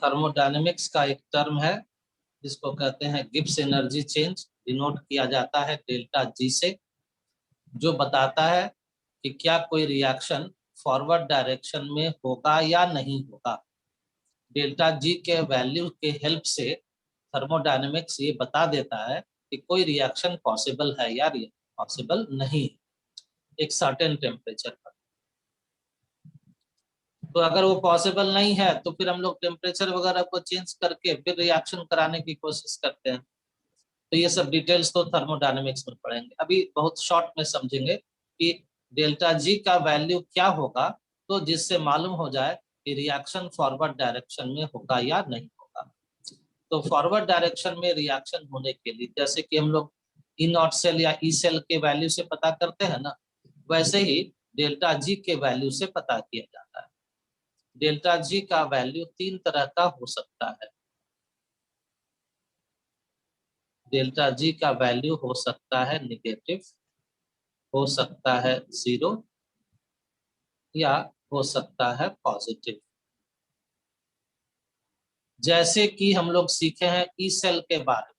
Thermodynamics का एक term है जिसको कहते हैं गिब्स एनर्जी चेंज, डिनोट किया जाता है डेल्टा जी से, जो बताता है कि क्या कोई रिएक्शन फॉरवर्ड डायरेक्शन में होगा या नहीं होगा। डेल्टा जी के वैल्यू के हेल्प से थर्मोडायनेमिक्स ये बता देता है कि कोई रिएक्शन पॉसिबल है या पॉसिबल नहीं है एक सर्टेन टेम्परेचर पर। तो अगर वो पॉसिबल नहीं है तो फिर हम लोग टेम्परेचर वगैरह को चेंज करके फिर रिएक्शन कराने की कोशिश करते हैं। तो ये सब डिटेल्स तो थर्मोडायनेमिक्स में पढ़ेंगे। अभी बहुत शॉर्ट में समझेंगे कि डेल्टा जी का वैल्यू क्या होगा, तो जिससे मालूम हो जाए कि रिएक्शन फॉरवर्ड डायरेक्शन में होगा या नहीं होगा। तो फॉरवर्ड डायरेक्शन में रिएक्शन होने के लिए जैसे कि हम लोग ई नॉट सेल या ई सेल के वैल्यू से पता करते हैं ना, वैसे ही डेल्टा जी के वैल्यू से पता किया जाता है। डेल्टा जी का वैल्यू तीन तरह का हो सकता है। डेल्टा जी का वैल्यू हो सकता है निगेटिव, हो सकता है 0 या हो सकता है पॉजिटिव। जैसे कि हम लोग सीखे हैं ई सेल के बारे में,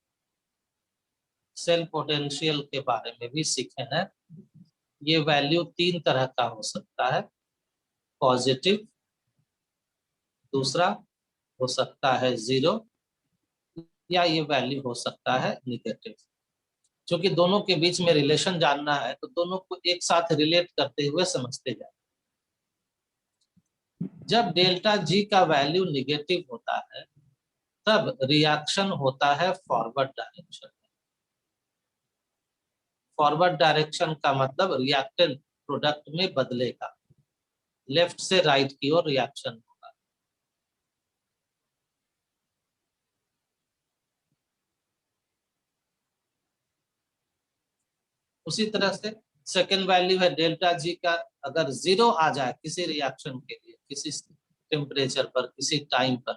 सेल पोटेंशियल के बारे में भी सीखे हैं। ये वैल्यू तीन तरह का हो सकता है, पॉजिटिव, दूसरा हो सकता है 0 या ये वैल्यू हो सकता है निगेटिव। क्योंकि दोनों के बीच में रिलेशन जानना है तो दोनों को एक साथ रिलेट करते हुए समझते जाए। जब डेल्टा जी का वैल्यू निगेटिव होता है तब रिएक्शन होता है फॉरवर्ड डायरेक्शन में। फॉरवर्ड डायरेक्शन का मतलब रिएक्टेंट प्रोडक्ट में बदलेगा, लेफ्ट से राइट की ओर रिएक्शन होगा। उसी तरह से सेकेंड वैल्यू है डेल्टा जी का, अगर 0 आ जाए किसी रिएक्शन के लिए, किसी टेम्परेचर पर, किसी टाइम पर,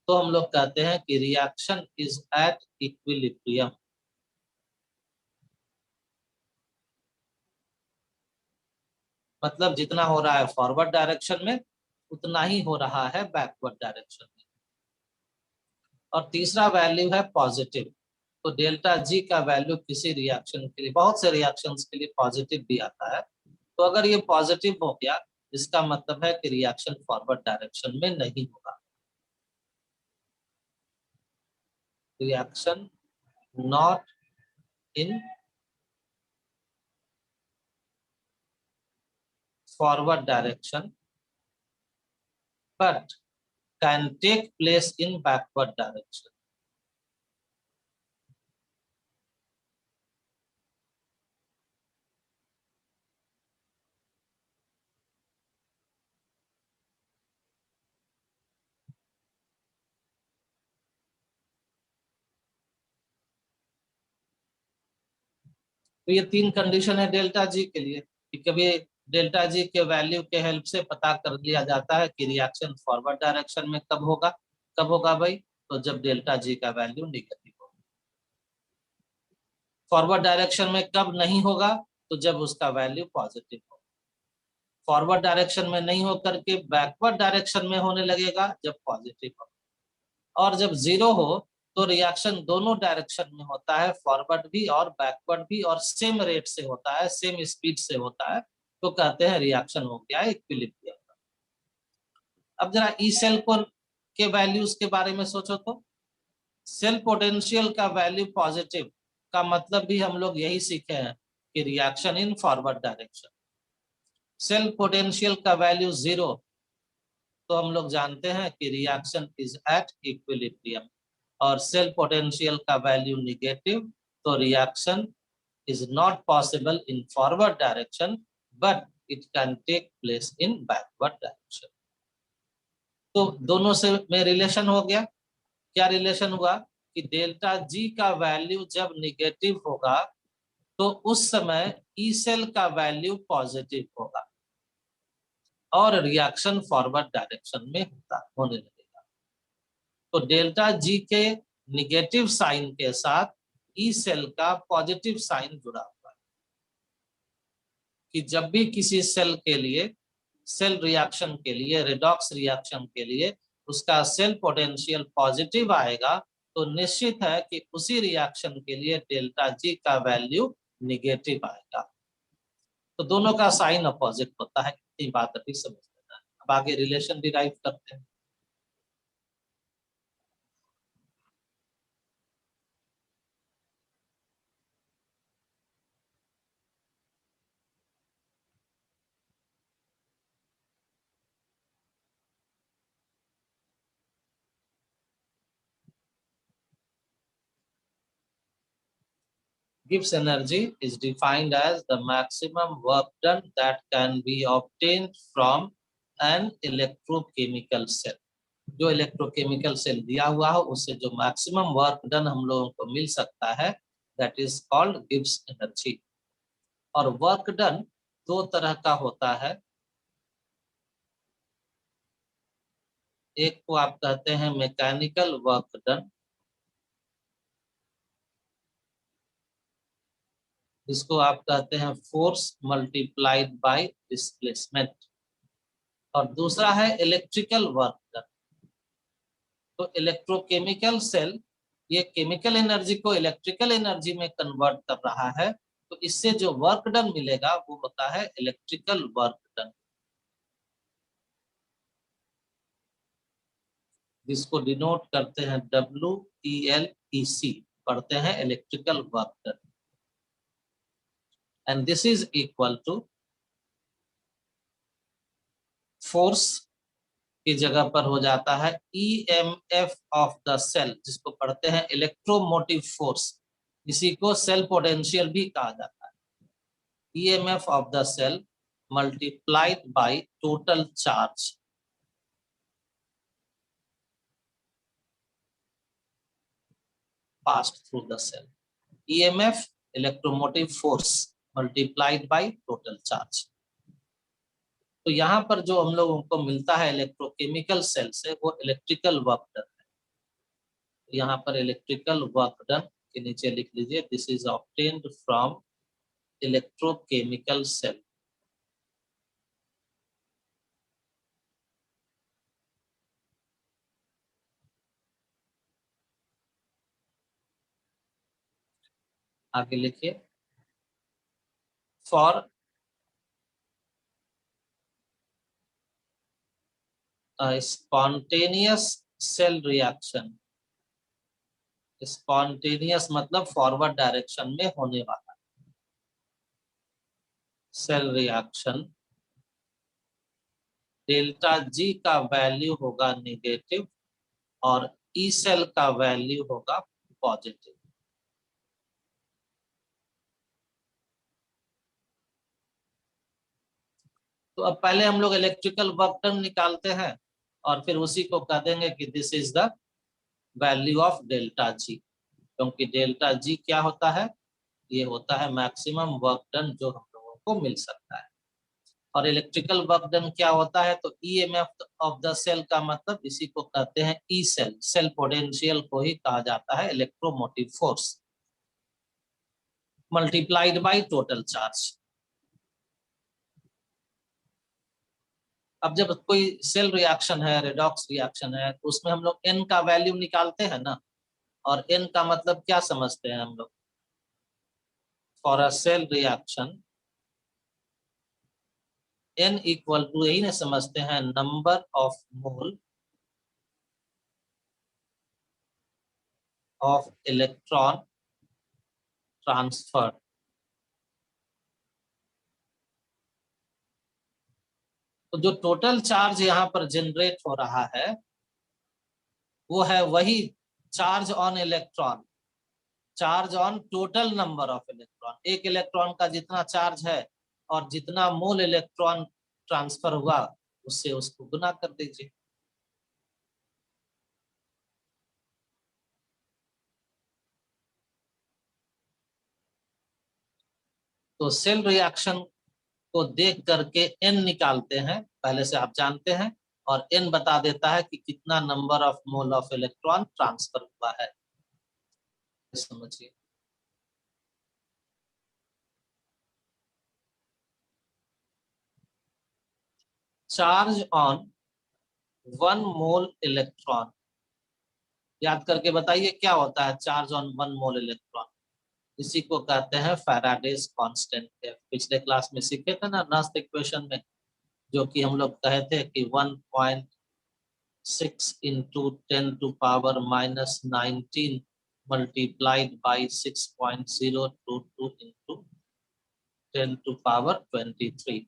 तो हम लोग कहते हैं कि रिएक्शन इज एट इक्विलिब्रियम। मतलब जितना हो रहा है फॉरवर्ड डायरेक्शन में उतना ही हो रहा है बैकवर्ड डायरेक्शन में। और तीसरा वैल्यू है पॉजिटिव। तो डेल्टा जी का वैल्यू किसी रिएक्शन के लिए, बहुत से रिएक्शंस के लिए पॉजिटिव भी आता है। तो अगर ये पॉजिटिव हो गया इसका मतलब है कि रिएक्शन फॉरवर्ड डायरेक्शन में नहीं होगा। Reaction not in forward direction but can take place in backward direction. तो ये तीन कंडीशन है डेल्टा जी के लिए कि कभी डेल्टा जी के वैल्यू के हेल्प से पता कर लिया जाता है कि रिएक्शन फॉरवर्ड डायरेक्शन में कब होगा। कब होगा भाई? तो जब डेल्टा जी का वैल्यू निगेटिव होगा। फॉरवर्ड डायरेक्शन में कब नहीं होगा? तो जब उसका वैल्यू पॉजिटिव हो। फॉरवर्ड डायरेक्शन में नहीं होकर के बैकवर्ड डायरेक्शन में होने लगेगा जब पॉजिटिव हो। और जब 0 हो तो रिएक्शन दोनों डायरेक्शन में होता है, फॉरवर्ड भी और बैकवर्ड भी, और सेम रेट से होता है, सेम स्पीड से होता है। तो कहते हैं रिएक्शन हो गया इक्विलिब्रियम। अब जरा ई सेल को के वैल्यूज के बारे में सोचो तो सेल पोटेंशियल का वैल्यू पॉजिटिव का मतलब भी हम लोग यही सीखे हैं कि reaction in forward direction. Cell potential का वैल्यू 0 तो हम लोग जानते हैं कि रिएक्शन इज एट इक्विलिब्रियम। और सेल पोटेंशियल का वैल्यू निगेटिव तो reaction is not possible in forward direction but it can take place in backward direction. तो दोनों से में रिलेशन हो गया। क्या रिलेशन हुआ कि डेल्टा जी का वैल्यू जब निगेटिव होगा तो उस समय ई सेल का वैल्यू पॉजिटिव होगा और रिएक्शन फॉरवर्ड डायरेक्शन में होने लगेगा। तो डेल्टा जी के निगेटिव साइन के साथ ई सेल का पॉजिटिव साइन जुड़ा हुआ है कि जब भी किसी सेल के लिए, सेल रिएक्शन के लिए, रेडॉक्स रिएक्शन के लिए उसका सेल पोटेंशियल पॉजिटिव आएगा तो निश्चित है कि उसी रिएक्शन के लिए डेल्टा जी का वैल्यू निगेटिव आएगा। तो दोनों का साइन अपोजिट होता है, इतनी बात अभी समझ लेना है। अब आगे रिलेशन डिराइव करते हैं। Gibbs energy is defined as the maximum work done that can be obtained from an electrochemical cell। जो इलेक्ट्रोकेमिकल सेल दिया हुआ हो उससे जो मैक्सिमम वर्क डन हम लोगों को मिल सकता है, that is called Gibbs energy. और वर्क डन दो तरह का होता है, एक को आप कहते हैं मैकेनिकल वर्क डन, जिसको आप कहते हैं फोर्स मल्टीप्लाइड बाय डिस्प्लेसमेंट, और दूसरा है इलेक्ट्रिकल वर्क डन। तो इलेक्ट्रोकेमिकल सेल ये केमिकल एनर्जी को इलेक्ट्रिकल एनर्जी में कन्वर्ट कर रहा है, तो इससे जो वर्क डन मिलेगा वो होता है इलेक्ट्रिकल वर्क डन, जिसको डिनोट करते हैं WELEC, पढ़ते हैं electrical work done. And this is equal to force की जगह पर हो जाता है EMF ऑफ द सेल, जिसको पढ़ते हैं इलेक्ट्रोमोटिव फोर्स, इसी को सेल पोटेंशियल भी कहा जाता है। EMF of the cell multiplied by total charge passed through the cell। EMF electromotive force multiplied by total charge। तो यहाँ पर जो हम लोगों को मिलता है इलेक्ट्रोकेमिकल सेल से वो इलेक्ट्रिकल वर्क डन है। यहाँ पर इलेक्ट्रिकल वर्क डन के नीचे लिख लीजिए, this is obtained from electrochemical cell. आगे लिखिए, for spontaneous cell reaction, spontaneous मतलब फॉरवर्ड डायरेक्शन में होने वाला सेल रिएक्शन, डेल्टा जी का वैल्यू होगा नेगेटिव और ई सेल का वैल्यू होगा पॉजिटिव। तो अब पहले हम लोग इलेक्ट्रिकल वर्क डन निकालते हैं और फिर उसी को कह देंगे कि this is the value of delta G, क्योंकि डेल्टा जी क्या होता है, ये होता है मैक्सिमम वर्क डन जो हम लोगों को मिल सकता है। और इलेक्ट्रिकल वर्क डन क्या होता है, तो EMF ऑफ द सेल का मतलब इसी को कहते हैं ई सेल, सेल पोटेंशियल को ही कहा जाता है electromotive force multiplied by total charge. अब जब कोई सेल रिएक्शन है, रेडॉक्स रिएक्शन है, तो उसमें हम लोग n का वैल्यू निकालते हैं ना, और n का मतलब क्या समझते हैं हम लोग, for a cell reaction n equal to यही ना समझते हैं, number of mole of electron transfer. तो जो टोटल चार्ज यहाँ पर जनरेट हो रहा है वो है वही charge on electron, charge on total number of electron. एक इलेक्ट्रॉन का जितना चार्ज है और जितना मोल इलेक्ट्रॉन ट्रांसफर हुआ उससे उसको गुना कर दीजिए। तो सेल रिएक्शन को देख करके n निकालते हैं, पहले से आप जानते हैं, और n बता देता है कि कितना number of mole of electron transfer हुआ है। समझिए, चार्ज ऑन 1 मोल इलेक्ट्रॉन। याद करके बताइए क्या होता है चार्ज ऑन 1 मोल इलेक्ट्रॉन। इसी को कहते हैं फैराडेज कांस्टेंट। पिछले क्लास में सीखे थे ना नस्ट इक्वेशन में, जो कि हम लोग कहे थे कि 1.6 इंटू 10⁻⁻19 मल्टीप्लाइड बाई 6.022 इंटू 10⁻23।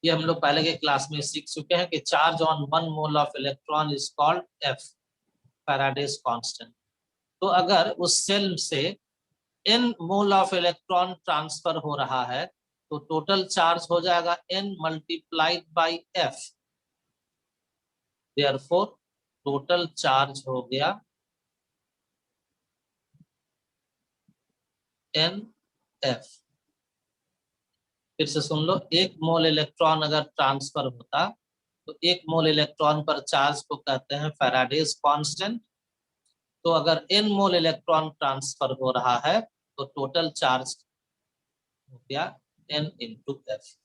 ये हम लोग पहले के क्लास में सीख चुके हैं कि charge on 1 mole of electron is called F, Faraday's constant. तो अगर उस सेल से n mole of electron transfer हो रहा है तो टोटल चार्ज हो जाएगा n multiplied by f। Therefore total charge हो गया NF। फिर से सुन लो, 1 मोल इलेक्ट्रॉन अगर ट्रांसफर होता तो 1 मोल इलेक्ट्रॉन पर चार्ज को कहते हैं फैराडेज कांस्टेंट। तो अगर n मोल इलेक्ट्रॉन ट्रांसफर हो रहा है तो टोटल चार्ज हो गया n इंटू एफ।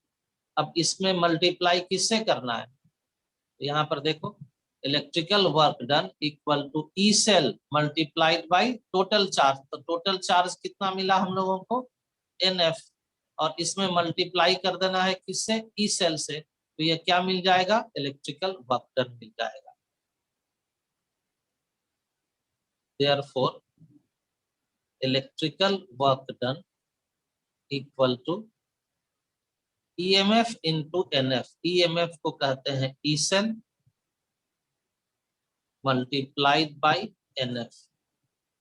अब इसमें मल्टीप्लाई किससे करना है? यहाँ पर देखो, electrical work done equal to E cell multiplied by total charge. तो टोटल चार्ज कितना मिला हम लोगों को? NF। और इसमें मल्टीप्लाई कर देना है किससे? ई सेल से। तो ये क्या मिल जाएगा? इलेक्ट्रिकल वर्क डन मिल जाएगा। Therefore, electrical work done equal to EMF into NF। EMF को कहते हैं E cell multiplied by NF।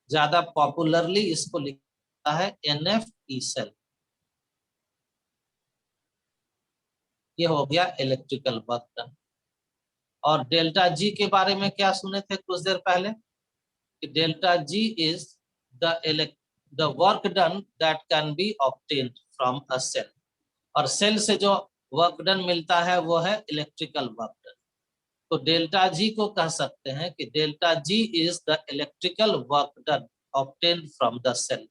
ज्यादा पॉपुलरली इसको लिखा है NF ई सेल। ये हो गया इलेक्ट्रिकल वर्क डन। और डेल्टा जी के बारे में क्या सुने थे कुछ देर पहले कि delta G is the work done that can be obtained from a cell. और सेल से जो वर्क डन मिलता है वो है इलेक्ट्रिकल वर्क डन। तो डेल्टा जी को कह सकते हैं कि delta G is the electrical work done obtained from the cell.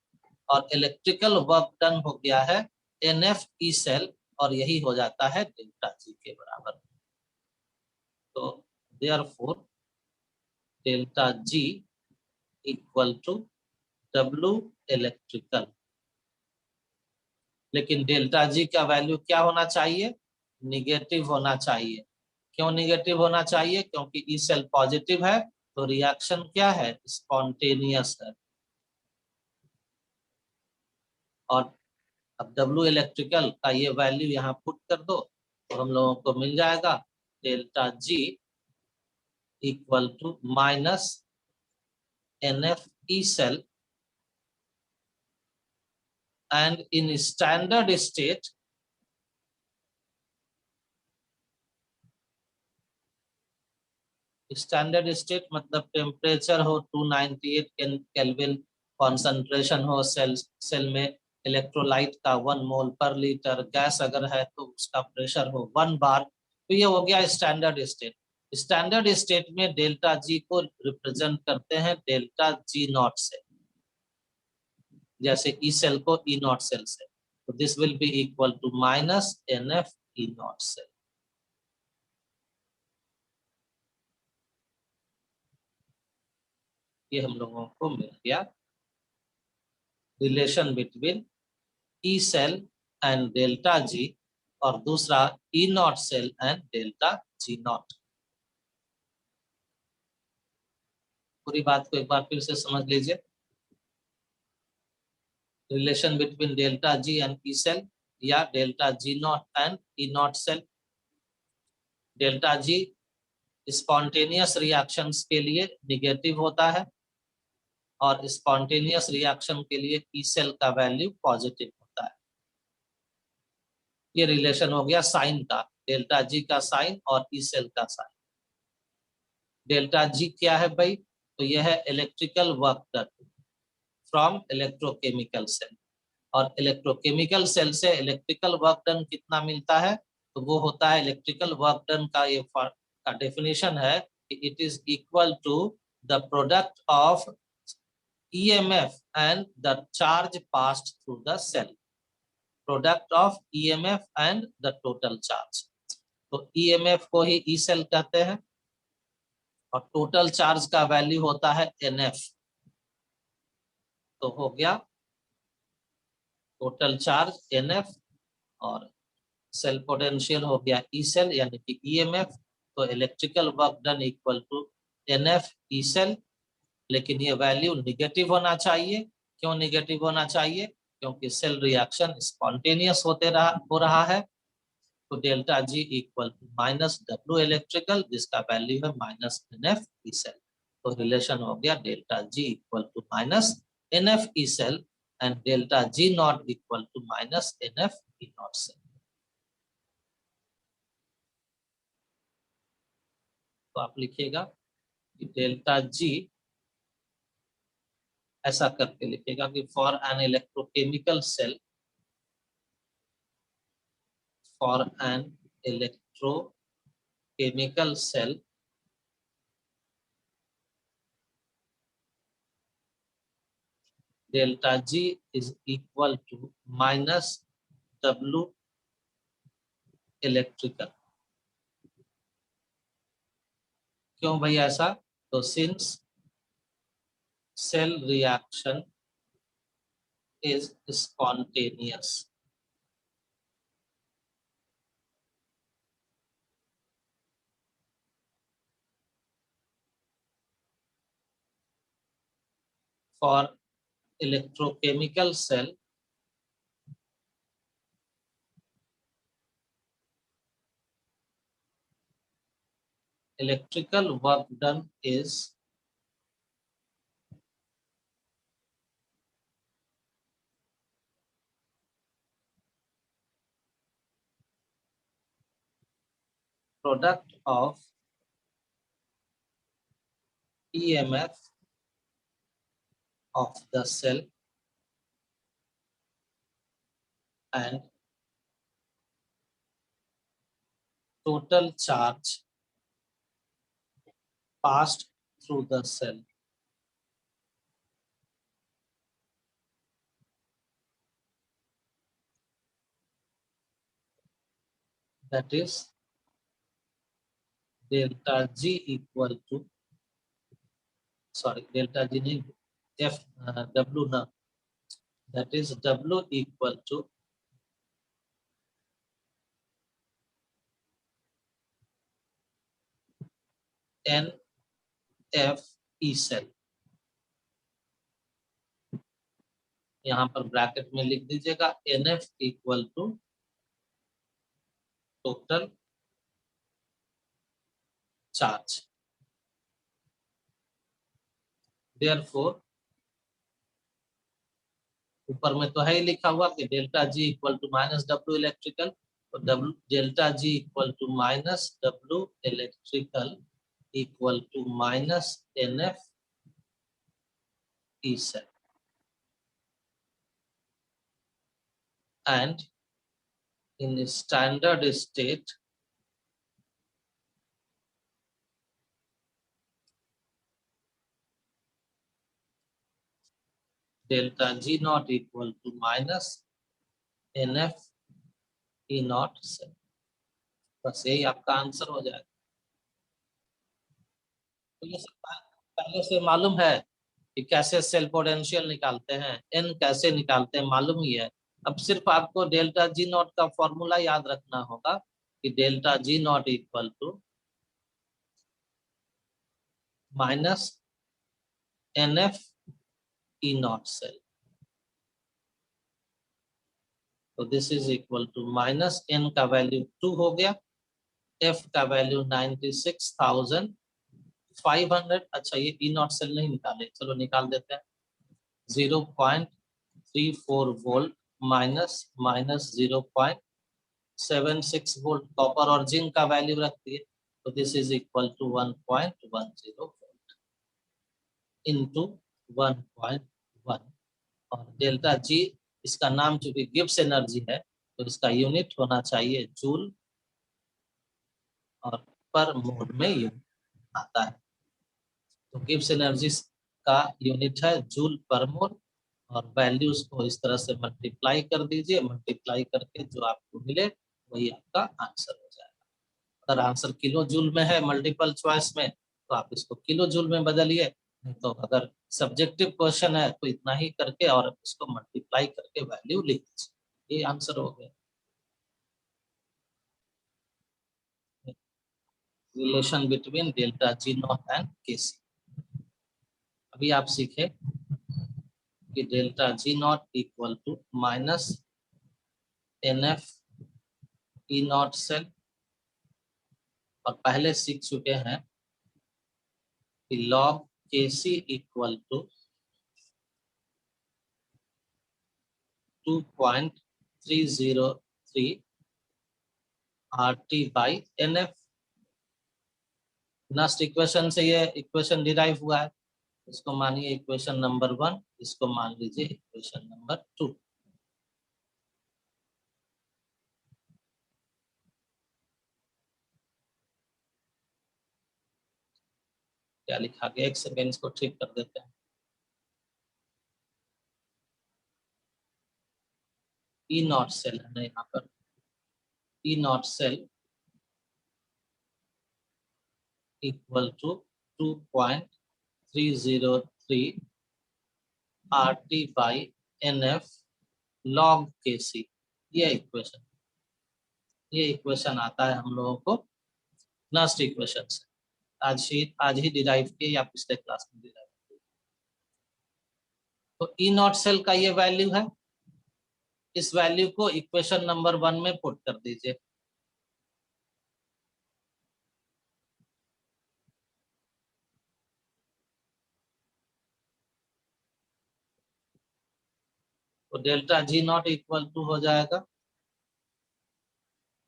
और इलेक्ट्रिकल वर्क डन हो गया है NF ई सेल, और यही हो जाता है डेल्टा जी के बराबर। तो therefore delta G equal to W electrical. लेकिन डेल्टा जी का वैल्यू क्या होना चाहिए? निगेटिव होना चाहिए। क्यों निगेटिव होना चाहिए? क्योंकि ई सेल पॉजिटिव है तो रिएक्शन क्या है? स्पॉन्टेनियस है। और अब W इलेक्ट्रिकल का ये वैल्यू यहाँ पुट कर दो तो हम लोगों को मिल जाएगा delta G equal to minus NF E cell. And in standard state standard state मतलब टेम्परेचर हो 298 केल्विन, कॉन्सेंट्रेशन हो सेल में इलेक्ट्रोलाइट का 1 मोल पर लीटर, गैस अगर है तो उसका प्रेशर हो 1 बार। तो ये हो गया स्टैंडर्ड स्टेट। स्टैंडर्ड स्टेट में डेल्टा जी को रिप्रेजेंट करते हैं डेल्टा जी नॉट से, जैसे ई सेल को ई नॉट सेल से। तो this will be equal to minus NF E naught cell. ये हम लोगों को मिल गया relation between E cell and delta G, और दूसरा E naught cell and delta G naught. पूरी बात को एक बार फिर से समझ लीजिए। Relation between delta G and E cell या delta G naught and E naught cell. Delta G spontaneous reactions के लिए निगेटिव होता है और स्पॉन्टेनियस रिएक्शन के लिए ई सेल का वैल्यू पॉजिटिव होता है। ये रिलेशन हो गया साइन का, डेल्टा जी का साइन और ई सेल का साइन। डेल्टा जी क्या है भाई? तो यह है electrical work done from electrochemical cell. और इलेक्ट्रोकेमिकल सेल से इलेक्ट्रिकल वर्क डन कितना मिलता है? तो वो होता है इलेक्ट्रिकल वर्क डन का ये का डेफिनेशन है कि it is equal to the product of EMF and the charge passed through the cell. Product of EMF and the total charge. तो ईएमएफ को ही ई सेल कहते हैं और टोटल चार्ज का वैल्यू होता है एनएफ। तो हो गया टोटल चार्ज एनएफ और सेल पोटेंशियल हो गया ई सेल यानी कि ईएमएफ। तो electrical work done equal to NF E cell, लेकिन ये वैल्यू निगेटिव होना चाहिए। क्यों निगेटिव होना चाहिए? क्योंकि सेल रिएक्शन स्पॉन्टेनियस हो रहा है। तो delta G equal to minus W electrical, जिसका वैल्यू है माइनस एनएफ ई सेल। तो रिलेशन हो गया delta G equal to minus NF E cell and delta G naught equal to minus NF E naught cell. तो आप लिखिएगा कि delta जी ऐसा करके लिखिएगा कि for an electrochemical cell, for an electrochemical cell delta G is equal to minus W electrical. क्यों भाई ऐसा? तो since cell reaction is spontaneous, for electrochemical cell electrical work done is product of EMF of the cell and total charge passed through the cell. That is delta G equal to, sorry, delta G नहीं, F W ना, that is W equal to NF E cell। यहाँ पर bracket में लिख दीजिएगा NF equal to total charge. Therefore ऊपर में तो है ही लिखा हुआ कि delta G equal to minus W electrical, तो W delta G equal to minus W electrical equal to minus NF E cell and in standard state delta G naught equal to minus NF E naught cell. बस यही आपका answer हो जाएगा। तो ये सब पहले से मालूम है कि कैसे सेल पोटेंशियल निकालते हैं, एन कैसे निकालते हैं, मालूम ही है। अब सिर्फ आपको डेल्टा जी नॉट का फॉर्मूला याद रखना होगा कि delta G naught equal to minus NF E naught cell. तो this is equal to minus N का वैल्यू 2 हो गया, एफ का वैल्यू 96,500। अच्छा ये ई नॉट सेल नहीं निकाले, चलो निकाल देते हैं। 0.34 volt minus minus 0.76 volt copper और जिंक का वैल्यू रखती है। तो this is equal to 1.10 volt into 1.1 और डेल्टा जी इसका नाम चूंकि गिब्स एनर्जी है तो इसका यूनिट होना चाहिए जूल और पर मोल में यूनिट आता है। तो गिब्स एनर्जी का यूनिट है जूल पर मोल और वैल्यूज को इस तरह से मल्टीप्लाई कर दीजिए, मल्टीप्लाई करके जो आपको मिले वही आपका आंसर हो जाएगा। अगर आंसर किलो जूल में है मल्टीपल चॉइस में तो आप इसको किलो जूल में बदलिए, तो अगर सब्जेक्टिव क्वेश्चन है तो इतना ही करके और इसको मल्टीप्लाई करके वैल्यू लिख दीजिए, ये आंसर हो गया। Relation between delta G naught and K C. अभी आप सीखे कि delta G naught equal to minus N F E naught cell, और पहले सीख चुके हैं कि log K C equal to 2.303 R T by N F. Next equation से ये इक्वेशन डिराइव हुआ है, इसको मानिए इक्वेशन नंबर 1, इसको मान लीजिए इक्वेशन नंबर 2। क्या लिखा गया, एक सेकेंड इसको ठीक कर देते हैं। ई नॉट सेल है ना यहाँ पर, E naught cell equal to 2.303 R T by N F log K C. ये इक्वेशन आता है हम लोगों को नेक्स्ट इक्वेशन से, आज ही डिराइव किए या पिछले क्लास में डिराइव किए। तो ई नॉट सेल का ये वैल्यू है, इस वैल्यू को इक्वेशन नंबर 1 में पुट कर दीजिए। तो delta G naught equal to हो जाएगा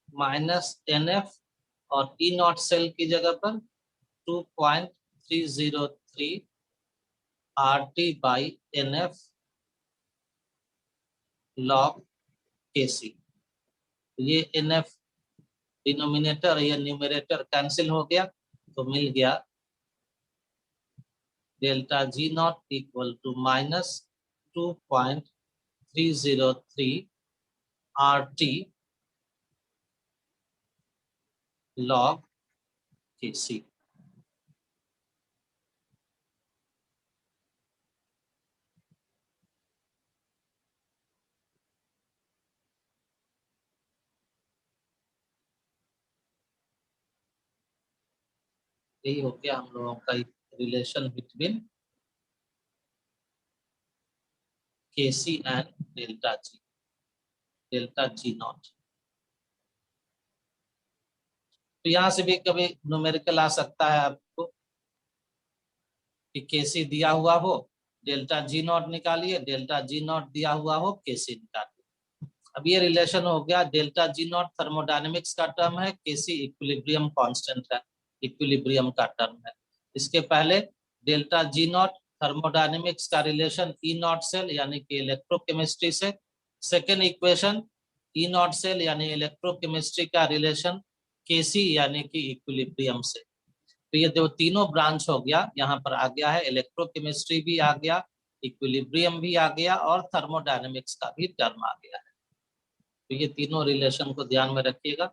माइनस एन एफ और ई नॉट सेल की जगह पर 2.303 R T by N F log K C. ये एन एफ डिनोमिनेटर या न्यूमरेटर कैंसिल हो गया, तो मिल गया delta G naught equal to minus 2.303 R T log K C. यही हो गया हम लोगों का रिलेशन बिटवीन के सी एंड डेल्टा जी नॉट। तो यहाँ से भी कभी न्यूमेरिकल आ सकता है आपको कि के सी दिया हुआ हो, डेल्टा जी नॉट निकालिए, डेल्टा जी नॉट दिया हुआ हो, के सी निकालिए। अब ये रिलेशन हो गया, डेल्टा जी नॉट थर्मोडायनेमिक्स का टर्म है, के सी इक्विलिब्रियम कांस्टेंट है, इक्विलिब्रियम का टर्म है। इसके पहले डेल्टा जी नॉट थर्मोडायनेमिक्स का रिलेशन ई नॉट सेल यानी कि इलेक्ट्रोकेमिस्ट्री से, second equation E naught cell यानी इलेक्ट्रोकेमिस्ट्री का रिलेशन के सी यानी कि इक्विलिब्रियम से। तो ये जो तीनों ब्रांच हो गया, यहाँ पर आ गया है इलेक्ट्रोकेमिस्ट्री भी आ गया, इक्विलिब्रियम भी आ गया और थर्मोडायनेमिक्स का भी टर्म आ गया है। तो ये तीनों रिलेशन को ध्यान में रखिएगा।